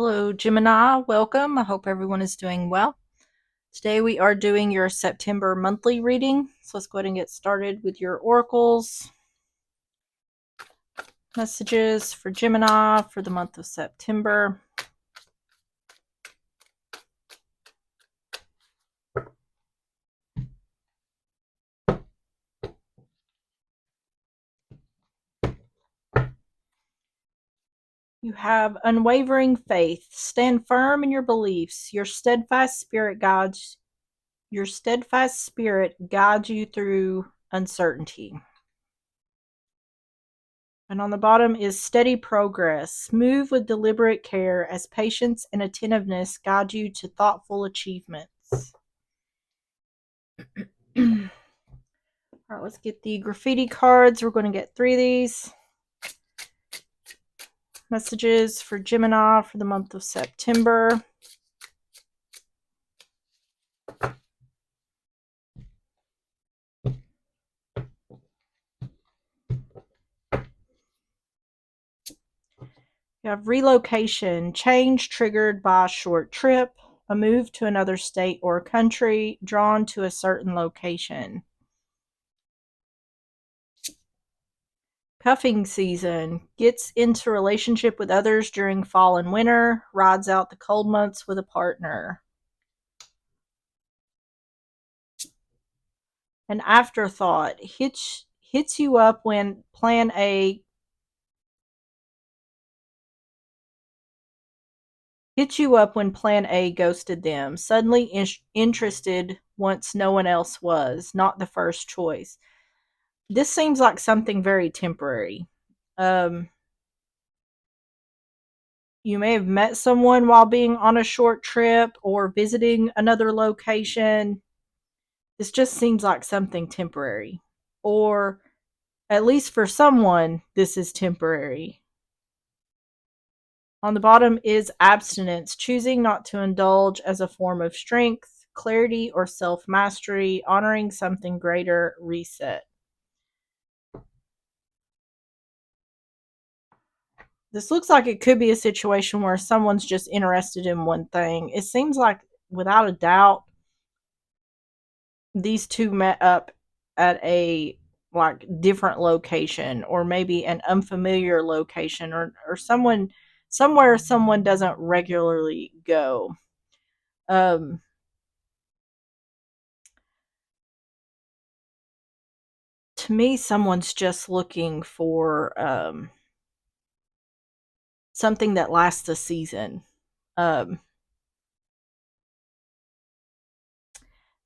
Hello, Gemini. Welcome. I hope everyone is doing well. Today we are doing your September monthly reading. So let's go ahead and get started with your oracles. Messages for Gemini for the month of September. You have unwavering faith. Stand firm in your beliefs. Your steadfast spirit guides you through uncertainty. And on the bottom is steady progress. Move with deliberate care as patience and attentiveness guide you to thoughtful achievements. All right, let's get the graffiti cards. We're going to get 3 of these. Messages for Gemini for the month of September. You have relocation, change triggered by a short trip, a move to another state or country, drawn to a certain location. Cuffing season, gets into relationship with others during fall and winter, rides out the cold months with a partner. An afterthought, hits you up when plan A ghosted them. Suddenly interested once no one else was, not the first choice. This seems like something very temporary. Um, you may have met someone while being on a short trip or visiting another location. This just seems like something temporary. Or at least for someone, this is temporary. On the bottom is abstinence, choosing not to indulge as a form of strength, clarity, or self mastery, honoring something greater, reset. This looks like it could be a situation where someone's just interested in one thing. It seems like, without a doubt, these two met up at a different location, or maybe an unfamiliar location, or somewhere someone doesn't regularly go. Um, to me, someone's just looking for something that lasts a season. Um,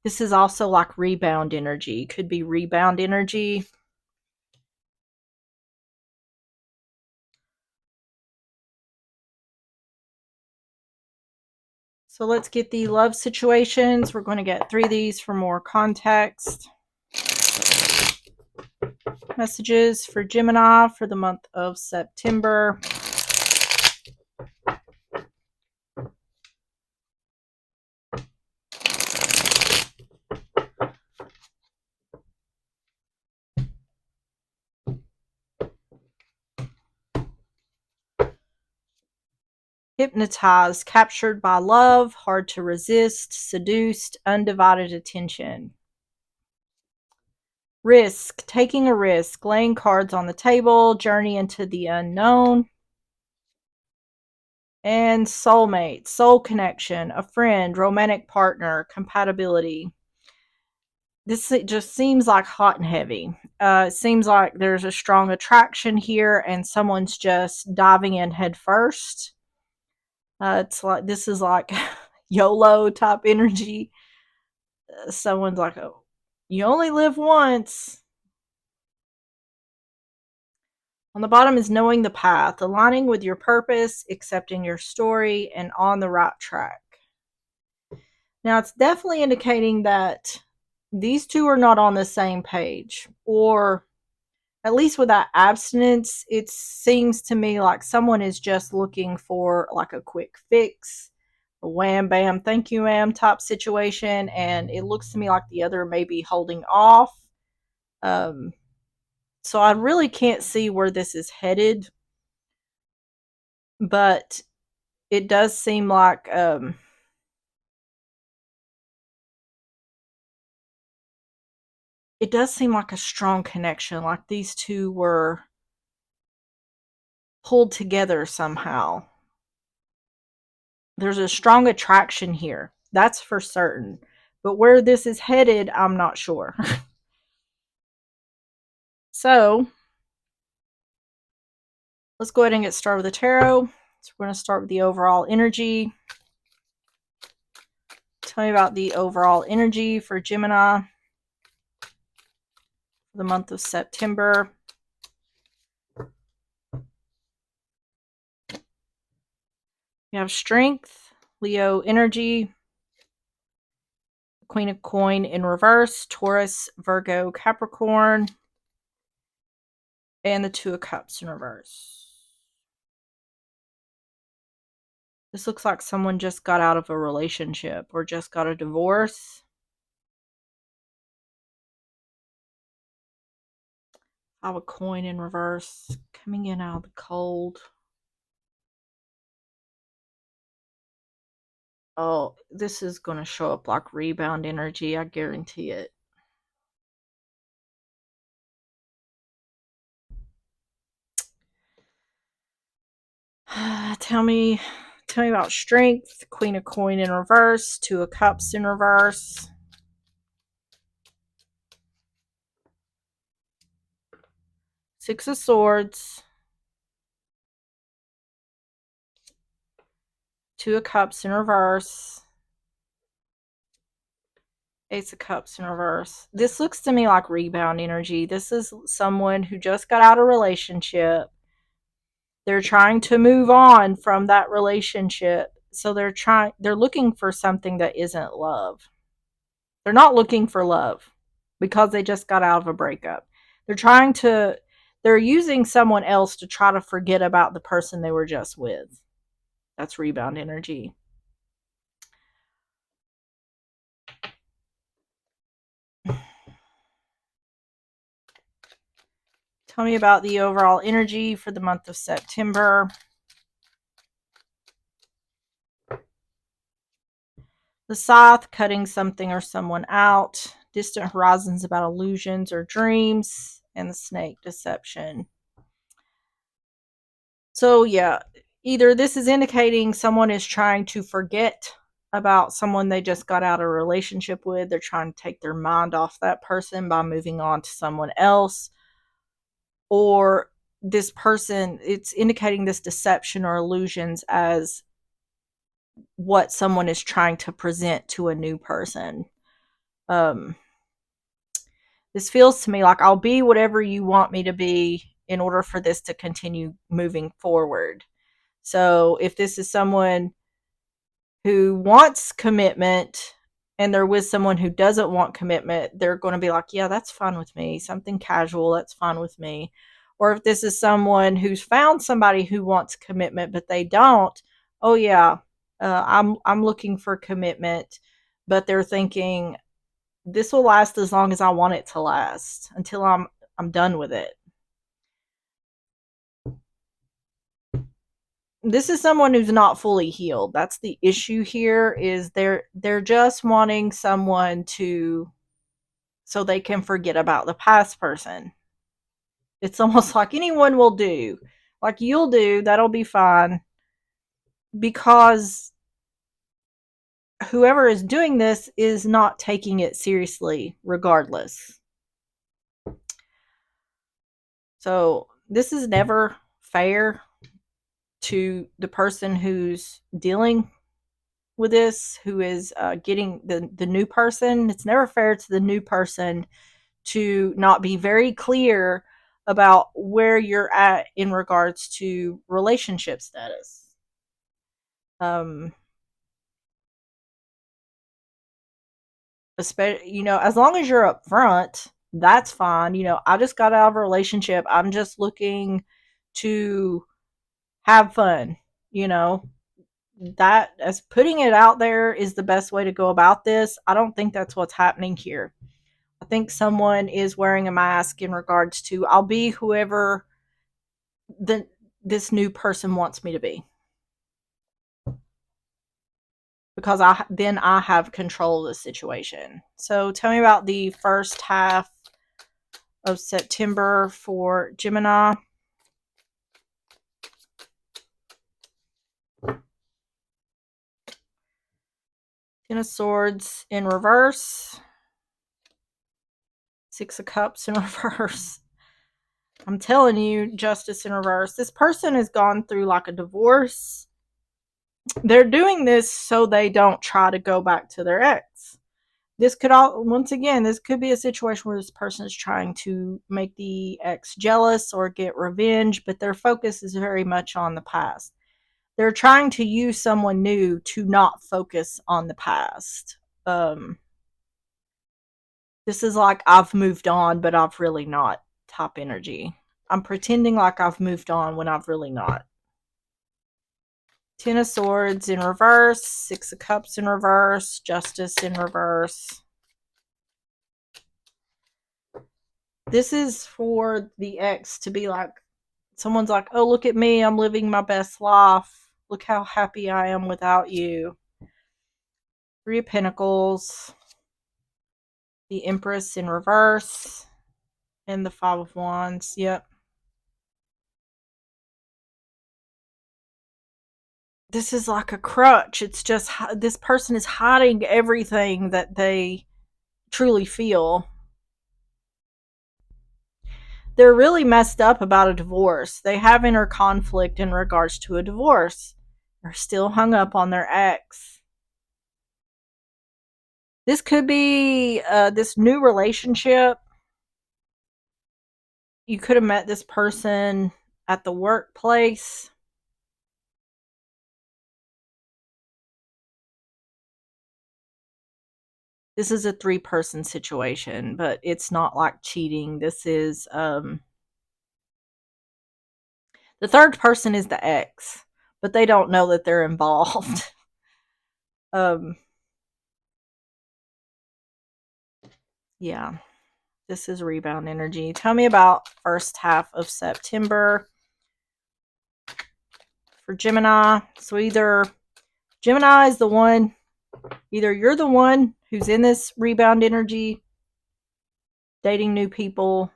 this is also like rebound energy. Could be rebound energy. So let's get the love situations. We're going to get 3 of these for more context. Messages for Gemini for the month of September. Hypnotized, captured by love, hard to resist, seduced, undivided attention. Risk, taking a risk, laying cards on the table, journey into the unknown. And soulmate, soul connection, a friend, romantic partner, compatibility. This just seems like hot and heavy. It seems like there's a strong attraction here, and someone's just diving in head first. It's like this is like YOLO type energy. Someone's like, "Oh, you only live once." On the bottom is knowing the path, aligning with your purpose, accepting your story, and on the right track. Now, it's definitely indicating that these two are not on the same page, or at least with that abstinence, it seems to me like someone is just looking for like a quick fix, a wham bam, thank you ma'am type situation, and it looks to me like the other may be holding off. Um, so I really can't see where this is headed, but it does seem like a strong connection, like these two were pulled together somehow. There's a strong attraction here. That's for certain. But where this is headed, I'm not sure. So, let's go ahead and get started with the tarot. So, we're going to start with the overall energy. Tell me about the overall energy for Gemini for the month of September. You have Strength, Leo energy, Queen of Coin in reverse, Taurus, Virgo, Capricorn, and the Two of Cups in reverse. This looks like someone just got out of a relationship or just got a divorce. I have a coin in reverse, coming in out of the cold. Oh, this is going to show up like rebound energy, I guarantee it. Tell me about Strength, Queen of Coin in reverse, Two of Cups in reverse. Six of Swords, Two of Cups in reverse, Ace of Cups in reverse. This looks to me like rebound energy. This is someone who just got out of a relationship. They're trying to move on from that relationship. So they're looking for something that isn't love. They're not looking for love because they just got out of a breakup. They're using someone else to try to forget about the person they were just with. That's rebound energy. Tell me about the overall energy for the month of September. The Scythe, cutting something or someone out. Distant horizons about illusions or dreams. And the Snake, deception. So, yeah, either this is indicating someone is trying to forget about someone they just got out of a relationship with. They're trying to take their mind off that person by moving on to someone else. Or this person, it's indicating this deception or illusions as what someone is trying to present to a new person. This feels to me like I'll be whatever you want me to be in order for this to continue moving forward. So if this is someone who wants commitment and they're with someone who doesn't want commitment, they're going to be like, yeah, that's fine with me. Something casual, that's fine with me. Or if this is someone who's found somebody who wants commitment, but they don't, oh yeah, I'm looking for commitment, but they're thinking this will last as long as I want it to last until I'm done with it. This is someone who's not fully healed. That's the issue here, is they're just wanting someone to so they can forget about the past person. It's almost like anyone will do. Like you'll do, that'll be fine. Because whoever is doing this is not taking it seriously regardless. So, this is never fair to the person who's dealing with this, who is getting the new person. It's never fair to the new person to not be very clear about where you're at in regards to relationship status. Especially, as long as you're upfront, that's fine. I just got out of a relationship. I'm just looking to have fun. You know, that as putting it out there is the best way to go about this. I don't think that's what's happening here. I think someone is wearing a mask in regards to I'll be whoever this new person wants me to be. because then I have control of the situation. So tell me about the first half of September for Gemini. Ten of Swords in reverse. Six of Cups in reverse. I'm telling you, Justice in reverse. This person has gone through like a divorce. They're doing this so they don't try to go back to their ex. This could once again, this could be a situation where this person is trying to make the ex jealous or get revenge, but their focus is very much on the past. They're trying to use someone new to not focus on the past. This is like I've moved on, but I've really not type energy. I'm pretending like I've moved on when I've really not. Ten of Swords in reverse, Six of Cups in reverse, Justice in reverse. This is for the ex to be like, someone's like, oh, look at me, I'm living my best life. Look how happy I am without you. Three of Pentacles, the Empress in reverse, and the Five of Wands. Yep. This is like a crutch. It's just this person is hiding everything that they truly feel. They're really messed up about a divorce. They have inner conflict in regards to a divorce. They're still hung up on their ex. This could be this new relationship. You could have met this person at the workplace. This is a 3-person situation, but it's not like cheating. This is the third person is the ex, but they don't know that they're involved. Yeah. This is rebound energy. Tell me about first half of September for Gemini. So either Gemini is the one, either you're the one who's in this rebound energy, dating new people.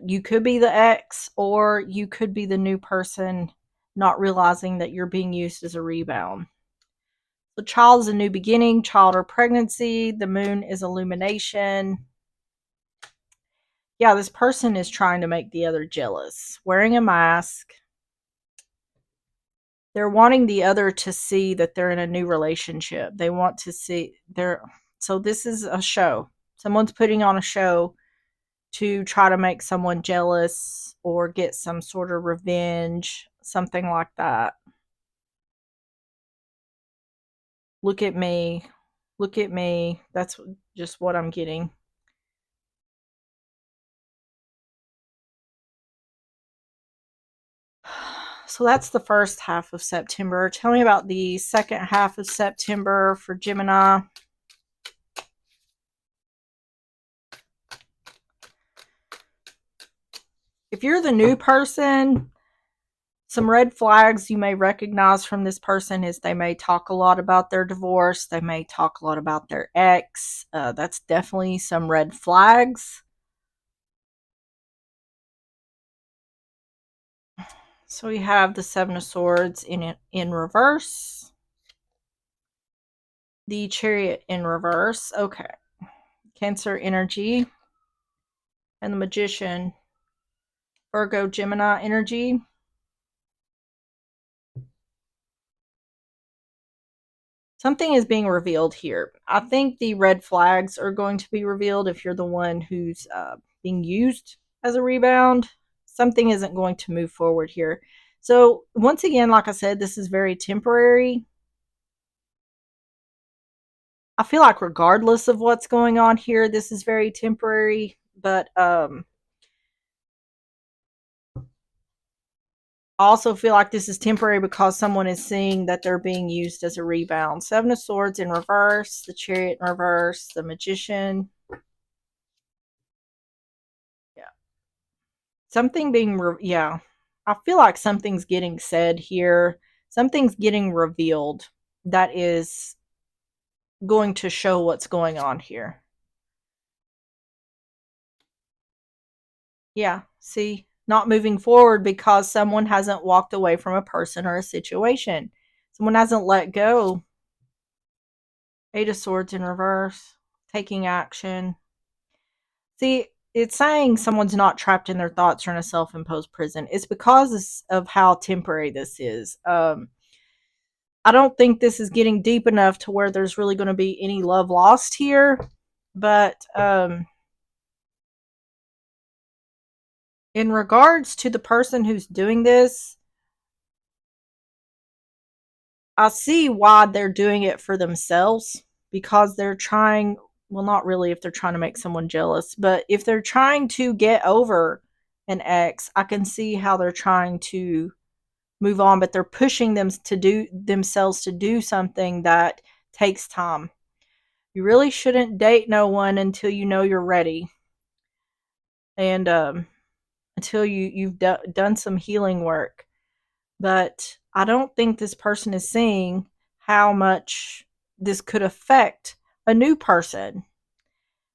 You could be the ex, or you could be the new person not realizing that you're being used as a rebound. The child is a new beginning, child or pregnancy. The moon is illumination. Yeah, this person is trying to make the other jealous, wearing a mask. They're wanting the other to see that they're in a new relationship. They want to see so this is a show. Someone's putting on a show to try to make someone jealous or get some sort of revenge, something like that. Look at me. Look at me. That's just what I'm getting. So that's the first half of September. Tell me about the second half of September for Gemini. If you're the new person, some red flags you may recognize from this person is they may talk a lot about their divorce. They may talk a lot about their ex. That's definitely some red flags. So we have the Seven of Swords in reverse. The Chariot in reverse. Okay. Cancer energy. And the Magician. Virgo, Gemini energy. Something is being revealed here. I think the red flags are going to be revealed if you're the one who's being used as a rebound. Something isn't going to move forward here. So once again, like I said, this is very temporary. I feel like regardless of what's going on here, this is very temporary. But I also feel like this is temporary because someone is seeing that they're being used as a rebound. Seven of Swords in reverse, the Chariot in reverse, the Magician. Yeah. Something being, yeah. I feel like something's getting said here. Something's getting revealed that is going to show what's going on here. Yeah, see, not moving forward because someone hasn't walked away from a person or a situation. Someone hasn't let go. Eight of Swords in reverse, taking action. See, it's saying someone's not trapped in their thoughts or in a self-imposed prison. It's because of how temporary this is. I don't think this is getting deep enough to where there's really going to be any love lost here. But in regards to the person who's doing this, I see why they're doing it for themselves, because they're trying, well, not really if they're trying to make someone jealous, but if they're trying to get over an ex, I can see how they're trying to move on, but they're pushing them to do themselves to do something that takes time. You really shouldn't date no one until you know you're ready, and until you've done some healing work. But I don't think this person is seeing how much this could affect a new person,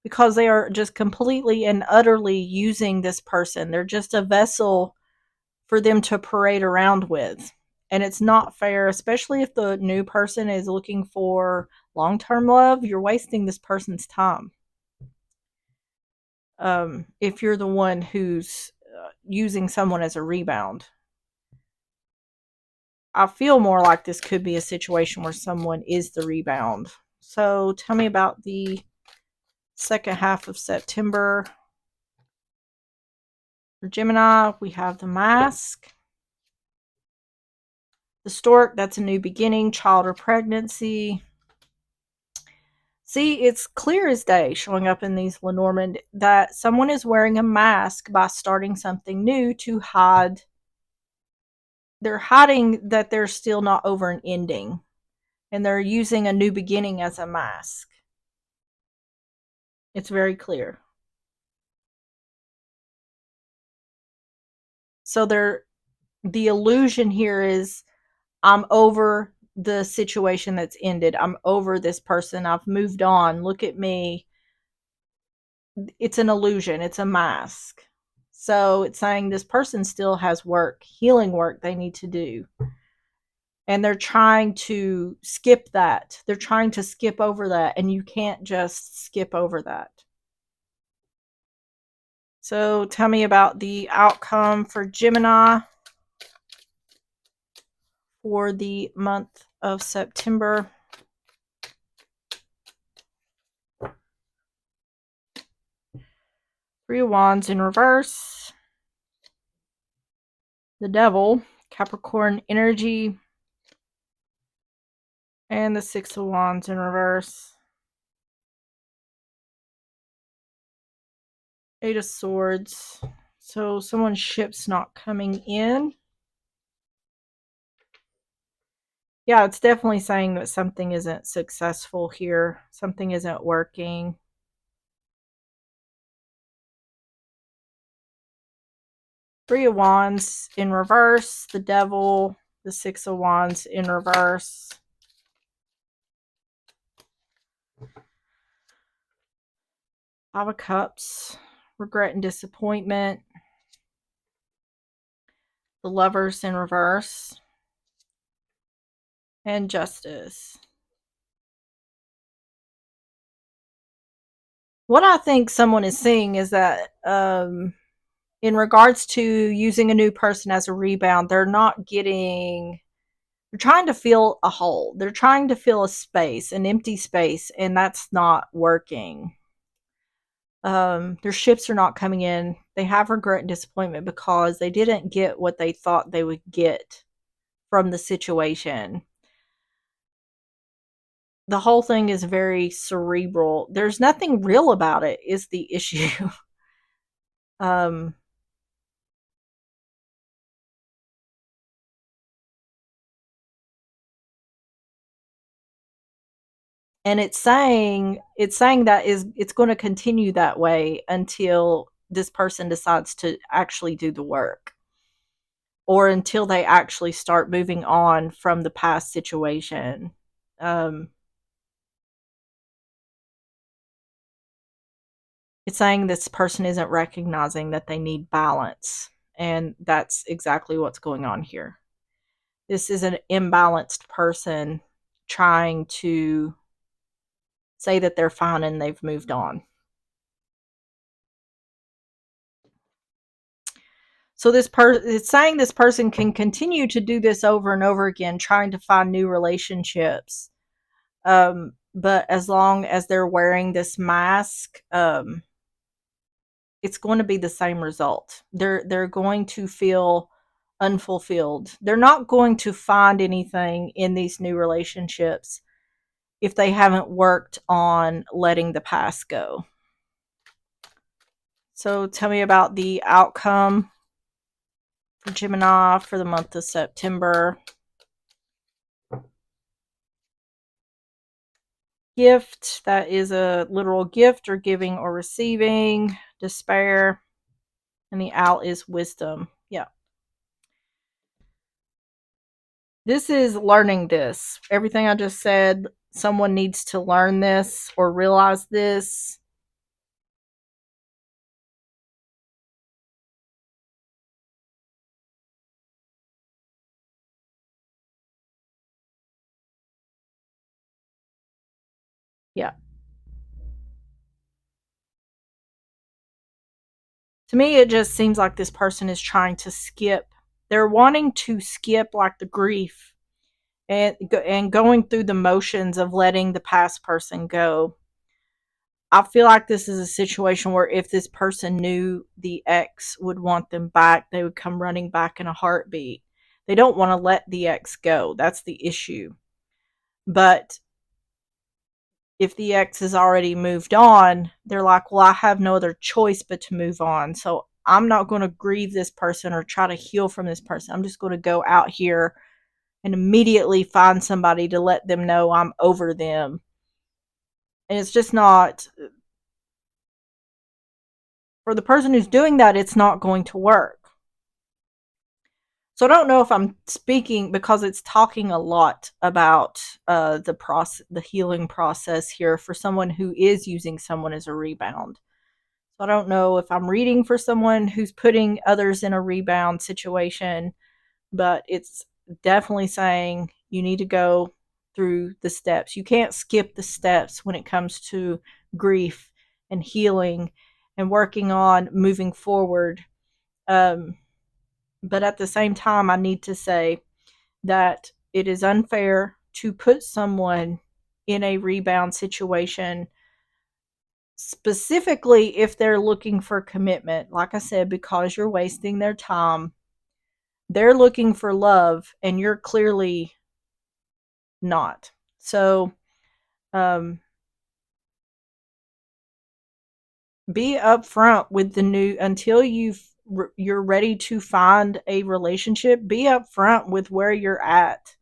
because they are just completely and utterly using this person. They're just a vessel for them to parade around with. And it's not fair, especially if the new person is looking for long term love. You're wasting this person's time. If you're the one who's using someone as a rebound, I feel more like this could be a situation where someone is the rebound. So tell me about the second half of September. For Gemini, we have the Mask. The Stork, that's a new beginning, child or pregnancy. See, it's clear as day showing up in these Lenormand that someone is wearing a mask by starting something new to hide. They're hiding that they're still not over an ending, and they're using a new beginning as a mask. It's very clear. So the illusion here is, I'm over the situation that's ended. I'm over this person. I've moved on. Look at me. It's an illusion. It's a mask. So it's saying this person still has work, healing work they need to do. And they're trying to skip that. They're trying to skip over that. And you can't just skip over that. So tell me about the outcome for Gemini for the month of September. Three of Wands in reverse. The Devil, Capricorn energy. And the Six of Wands in reverse. Eight of Swords. So someone's ship's not coming in. Yeah, it's definitely saying that something isn't successful here. Something isn't working. Three of Wands in reverse. The Devil. The Six of Wands in reverse. Five of Cups. Regret and disappointment. The Lovers in reverse. And Justice. What I think someone is seeing is that in regards to using a new person as a rebound, they're trying to fill a hole. They're trying to fill a space, an empty space, and that's not working. Their ships are not coming in. They have regret and disappointment because they didn't get what they thought they would get from the situation. The whole thing is very cerebral. There's nothing real about it, is the issue. um and it's saying that is it's going to continue that way until this person decides to actually do the work, or until they actually start moving on from the past situation. It's saying this person isn't recognizing that they need balance. And that's exactly what's going on here. This is an imbalanced person trying to say that they're fine and they've moved on. So it's saying this person can continue to do this over and over again, trying to find new relationships. But as long as they're wearing this mask, it's going to be the same result. They're going to feel unfulfilled. They're not going to find anything in these new relationships if they haven't worked on letting the past go. So tell me about the outcome for Gemini for the month of September. Gift, that is a literal gift or giving or receiving. Despair. And the owl is wisdom. Yeah. This is learning this. Everything I just said, someone needs to learn this or realize this. Yeah. To me, it just seems like this person is trying to skip. They're wanting to skip like the grief and going through the motions of letting the past person go. I feel like this is a situation where if this person knew the ex would want them back, they would come running back in a heartbeat. They don't want to let the ex go. That's the issue. But if the ex has already moved on, they're like, well, I have no other choice but to move on. So I'm not going to grieve this person or try to heal from this person. I'm just going to go out here and immediately find somebody to let them know I'm over them. And it's just not, for the person who's doing that, it's not going to work. So I don't know if I'm speaking because it's talking a lot about the healing process here for someone who is using someone as a rebound. So I don't know if I'm reading for someone who's putting others in a rebound situation, but it's definitely saying you need to go through the steps. You can't skip the steps when it comes to grief and healing and working on moving forward. But at the same time, I need to say that it is unfair to put someone in a rebound situation, specifically if they're looking for commitment. Like I said, because you're wasting their time. They're looking for love, and you're clearly not. So, um, be upfront with the new until you're ready to find a relationship. Be upfront with where you're at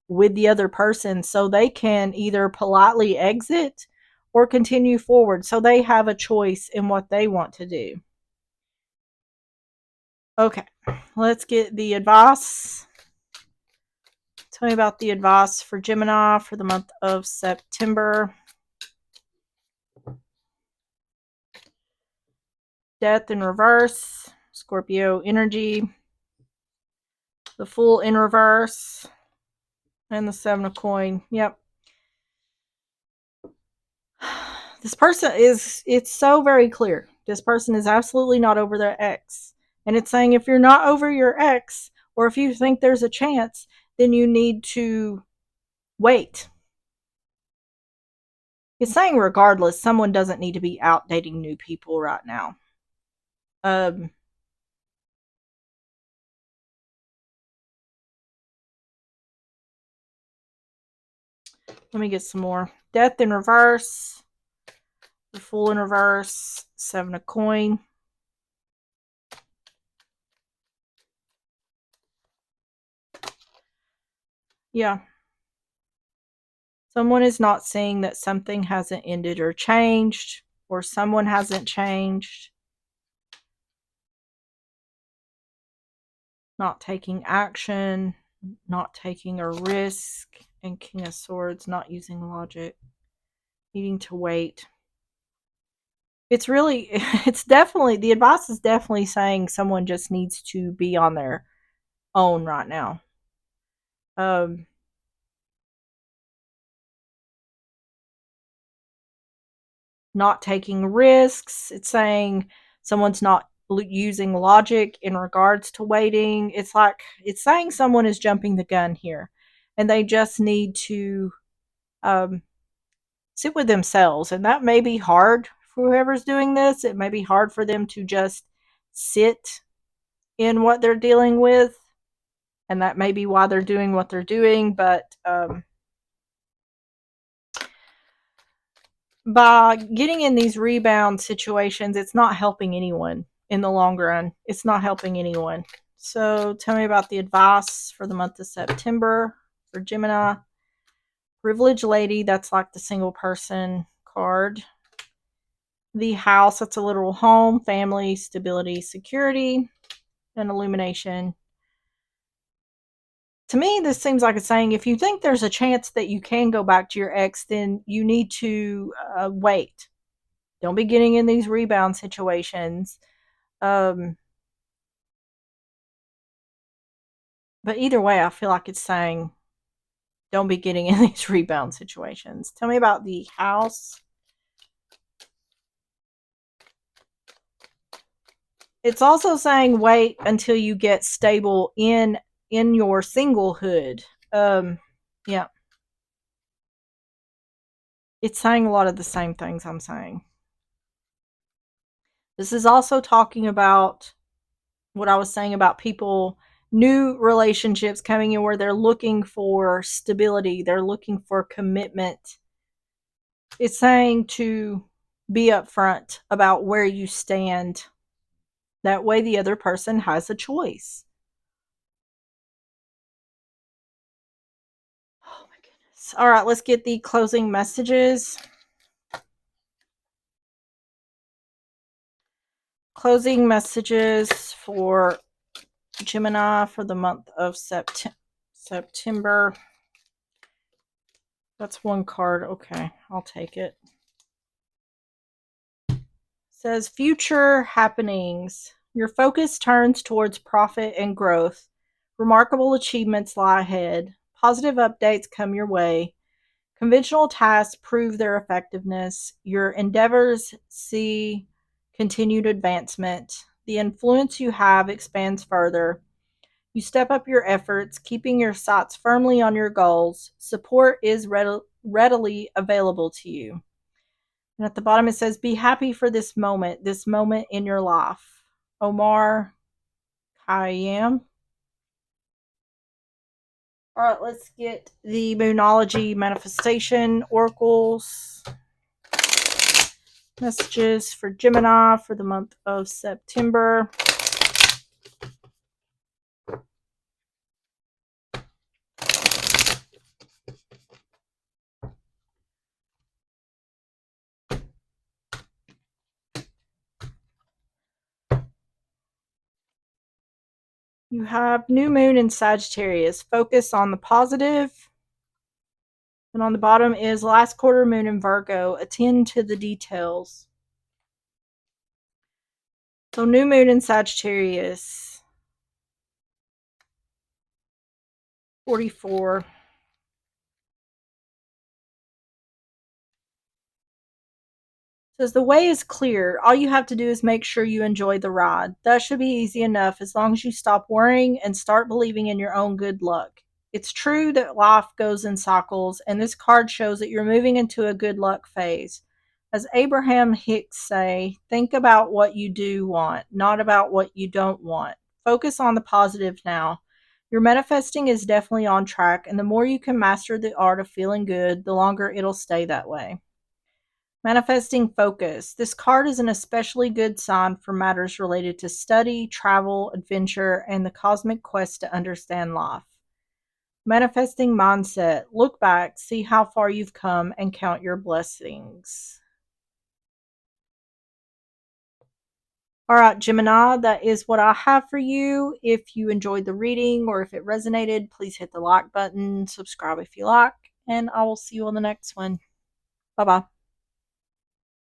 with the other person so they can either politely exit or continue forward so they have a choice in what they want to do. Okay, let's get the advice. Tell me about the advice for Gemini for the month of September. Death in reverse, Scorpio energy, the Fool in reverse, and the Seven of Coin. Yep. This person is, it's so very clear. This person is absolutely not over their ex. And it's saying if you're not over your ex, or if you think there's a chance, then you need to wait. It's saying regardless, someone doesn't need to be out dating new people right now. Um, Let me get some more. Death in reverse, the Fool in reverse, Seven of Coin. Yeah. Someone is not seeing that something hasn't ended or changed, or someone hasn't changed. Not taking action, not taking a risk. and King of Swords, not using logic, needing to wait. It's really, it's definitely, the advice is definitely saying someone just needs to be on their own right now. Um, Not taking risks. It's saying someone's not using logic in regards to waiting. It's like, it's saying someone is jumping the gun here and they just need to um, sit with themselves. And that may be hard for whoever's doing this. It may be hard for them to just sit in what they're dealing with. And that may be why they're doing what they're doing. But by getting in these rebound situations, it's not helping anyone in the long run. It's not helping anyone. So tell me about the advice for the month of September for Gemini. Privileged lady, that's like the single person card. The house, that's a literal home, family, stability, security, and illumination. To me, this seems like it's saying if you think there's a chance that you can go back to your ex, then you need to wait. Don't be getting in these rebound situations. Um, but either way, I feel like it's saying don't be getting in these rebound situations. Tell me about the house. It's also saying wait until you get stable in your singlehood. Yeah, it's saying a lot of the same things I'm saying. This is also talking about what I was saying about people, new relationships coming in where they're looking for stability, they're looking for commitment. It's saying to be upfront about where you stand. That way, the other person has a choice. Oh my goodness. All right, let's get the closing messages. Closing messages for Gemini for the month of September. That's one card. Okay, I'll take it. Says future happenings. Your focus turns towards profit and growth. Remarkable achievements lie ahead. Positive updates come your way. Conventional tasks prove their effectiveness. Your endeavors see continued advancement. The influence you have expands further. You step up your efforts, keeping your sights firmly on your goals. Support is readily available to you. And at the bottom it says, be happy for this moment in your life. Omar Khayyam. All right, let's get the Moonology Manifestation Oracles messages for Gemini for the month of September. You have New Moon in Sagittarius. Focus on the positive. And on the bottom is last quarter moon in Virgo. Attend to the details. So new moon in Sagittarius. 44. Says the way is clear. All you have to do is make sure you enjoy the ride. That should be easy enough as long as you stop worrying and start believing in your own good luck. It's true that life goes in cycles, and this card shows that you're moving into a good luck phase. As Abraham Hicks say, think about what you do want, not about what you don't want. Focus on the positive now. Your manifesting is definitely on track, and the more you can master the art of feeling good, the longer it'll stay that way. Manifesting focus. This card is an especially good sign for matters related to study, travel, adventure, and the cosmic quest to understand life. Manifesting mindset. Look back, see how far you've come, and count your blessings. All right, Gemini, that is what I have for you. If you enjoyed the reading or if it resonated, please hit the like button, subscribe if you like, and I will see you on the next one. Bye bye.